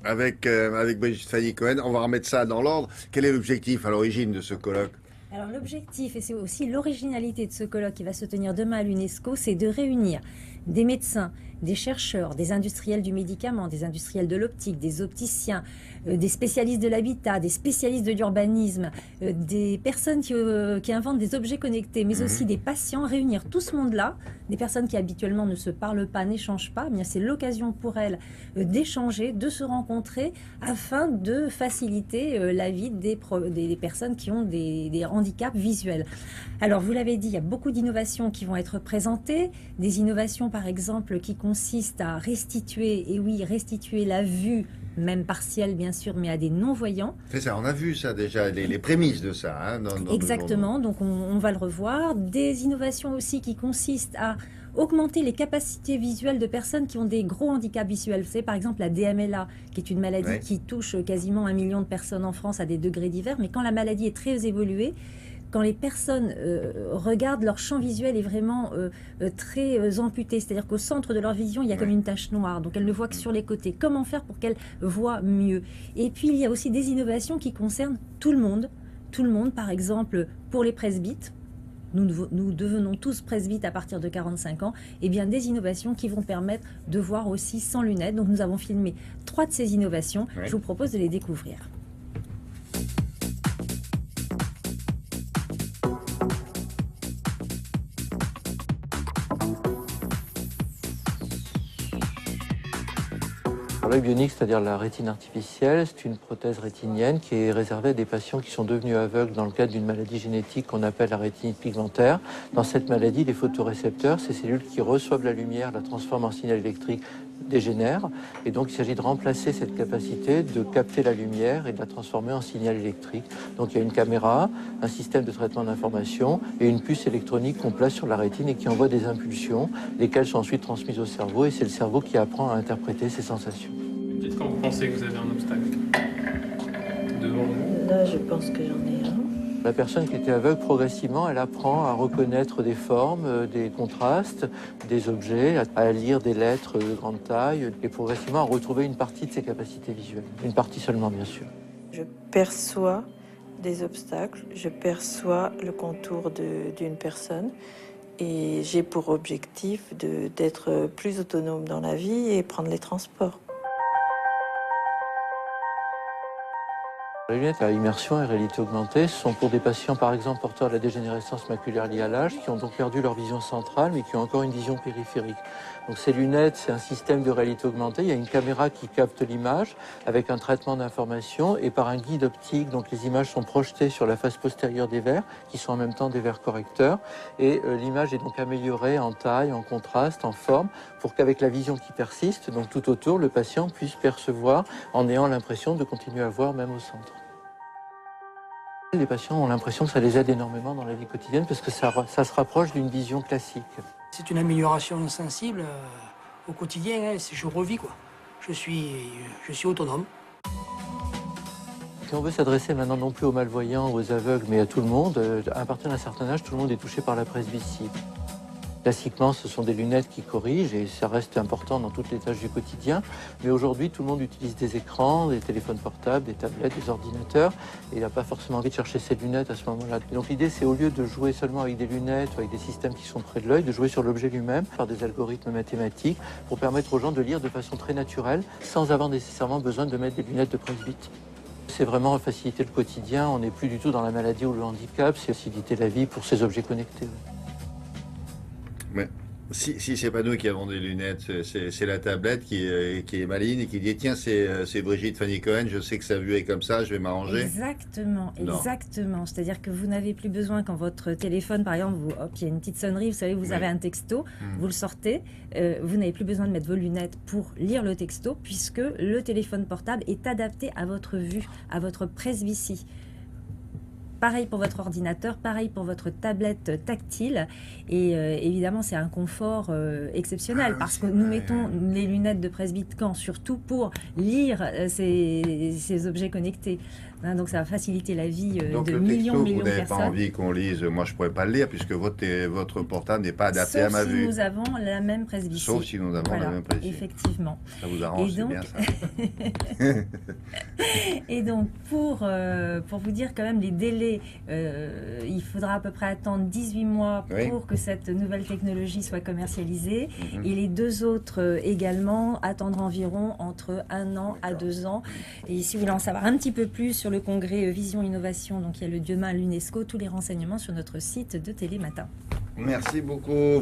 avec Brigitte Fanny-Cohen. On va remettre ça dans l'ordre. Quel est l'objectif à l'origine de ce colloque? Alors l'objectif, et c'est aussi l'originalité de ce colloque qui va se tenir demain à l'UNESCO, c'est de réunir des médecins, des chercheurs, des industriels du médicament, des industriels de l'optique, des opticiens, des spécialistes de l'habitat, des spécialistes de l'urbanisme, des personnes qui inventent des objets connectés, mais aussi des patients, réunir tout ce monde-là, des personnes qui habituellement ne se parlent pas, n'échangent pas, eh bien c'est l'occasion pour elles d'échanger, de se rencontrer afin de faciliter la vie des personnes qui ont des handicaps visuels. Alors, vous l'avez dit, il y a beaucoup d'innovations qui vont être présentées, des innovations par exemple qui consistent à restituer, et oui, restituer la vue, même partielle bien sûr, mais à des non-voyants. C'est ça, on a vu ça déjà, les prémices de ça, hein, dans nos journaux. Exactement, donc on va le revoir. Des innovations aussi qui consistent à augmenter les capacités visuelles de personnes qui ont des gros handicaps visuels. Vous savez, par exemple, la DMLA, qui est une maladie Ouais. qui touche quasiment 1 million de personnes en France à des degrés divers, mais quand la maladie est très évoluée, quand les personnes regardent, leur champ visuel est vraiment très amputé, c'est-à-dire qu'au centre de leur vision, il y a comme une tache noire, donc elles ne voient que sur les côtés. Comment faire pour qu'elles voient mieux? Et puis, il y a aussi des innovations qui concernent tout le monde. Tout le monde, par exemple, pour les presbytes, nous devenons tous presbytes à partir de 45 ans, et bien des innovations qui vont permettre de voir aussi sans lunettes. Donc nous avons filmé 3 de ces innovations. Ouais. Je vous propose de les découvrir. L'œil bionique, c'est-à-dire la rétine artificielle, c'est une prothèse rétinienne qui est réservée à des patients qui sont devenus aveugles dans le cadre d'une maladie génétique qu'on appelle la rétinite pigmentaire. Dans cette maladie, les photorécepteurs, ces cellules qui reçoivent la lumière, la transforment en signal électrique, dégénèrent. Et donc, il s'agit de remplacer cette capacité de capter la lumière et de la transformer en signal électrique. Donc, il y a une caméra, un système de traitement d'information et une puce électronique qu'on place sur la rétine et qui envoie des impulsions, lesquelles sont ensuite transmises au cerveau. Et c'est le cerveau qui apprend à interpréter ces sensations. Dites quand vous pensez que vous avez un obstacle devant vous. Là, je pense que j'en ai un. La personne qui était aveugle, progressivement, elle apprend à reconnaître des formes, des contrastes, des objets, à lire des lettres de grande taille et progressivement à retrouver une partie de ses capacités visuelles. Une partie seulement, bien sûr. Je perçois des obstacles, je perçois le contour d'une personne et j'ai pour objectif d'être plus autonome dans la vie et prendre les transports. Les lunettes à immersion et réalité augmentée sont pour des patients, par exemple, porteurs de la dégénérescence maculaire liée à l'âge, qui ont donc perdu leur vision centrale, mais qui ont encore une vision périphérique. Donc ces lunettes, c'est un système de réalité augmentée. Il y a une caméra qui capte l'image avec un traitement d'information et par un guide optique. Donc les images sont projetées sur la face postérieure des verres, qui sont en même temps des verres correcteurs. Et l'image est donc améliorée en taille, en contraste, en forme, pour qu'avec la vision qui persiste, donc tout autour, le patient puisse percevoir en ayant l'impression de continuer à voir même au centre. Les patients ont l'impression que ça les aide énormément dans la vie quotidienne parce que ça se rapproche d'une vision classique. C'est une amélioration sensible au quotidien, hein, je revis quoi. Je suis autonome. Si on veut s'adresser maintenant non plus aux malvoyants, aux aveugles, mais à tout le monde, à partir d'un certain âge, tout le monde est touché par la presbytie. Classiquement, ce sont des lunettes qui corrigent et ça reste important dans toutes les tâches du quotidien. Mais aujourd'hui, tout le monde utilise des écrans, des téléphones portables, des tablettes, des ordinateurs. Et il n'a pas forcément envie de chercher ses lunettes à ce moment-là. Donc l'idée, c'est au lieu de jouer seulement avec des lunettes ou avec des systèmes qui sont près de l'œil, de jouer sur l'objet lui-même par des algorithmes mathématiques pour permettre aux gens de lire de façon très naturelle sans avoir nécessairement besoin de mettre des lunettes de presbyte. C'est vraiment faciliter le quotidien. On n'est plus du tout dans la maladie ou le handicap. C'est faciliter la vie pour ces objets connectés. Mais si c'est pas nous qui avons des lunettes, c'est la tablette qui est maligne et qui dit tiens, c'est Brigitte Fanny-Cohen, je sais que sa vue est comme ça, je vais m'arranger. Exactement, Non. exactement. C'est-à-dire que vous n'avez plus besoin quand votre téléphone, par exemple, il y a une petite sonnerie, vous savez, vous avez un texto, vous le sortez, vous n'avez plus besoin de mettre vos lunettes pour lire le texto, puisque le téléphone portable est adapté à votre vue, à votre presbytie. pareil pour votre ordinateur, pareil pour votre tablette tactile. Et évidemment, c'est un confort exceptionnel parce que nous mettons les lunettes de Presbyte Caen surtout pour lire ces objets connectés. Hein, donc ça va faciliter la vie Donc de le millions texto, de vous n'avez pas personnes. envie qu'on lise, moi je ne pourrais pas le lire puisque votre portable n'est pas adapté à Sauf ma si vue. nous avons la même presbytie. Sauf si nous avons Voilà, la même presbytie. effectivement. Ça vous arrange, Et c'est donc- bien ça. Et donc, pour vous dire quand même les délais, il faudra à peu près attendre 18 mois Oui. pour que cette nouvelle technologie soit commercialisée. Mhm. Et les deux autres également, attendre environ entre 1 an à 2 ans. Et si vous voulez en savoir un petit peu plus sur le congrès Vision Innovation, donc il y a le demain à l'UNESCO, tous les renseignements sur notre site de Télématin. Merci beaucoup.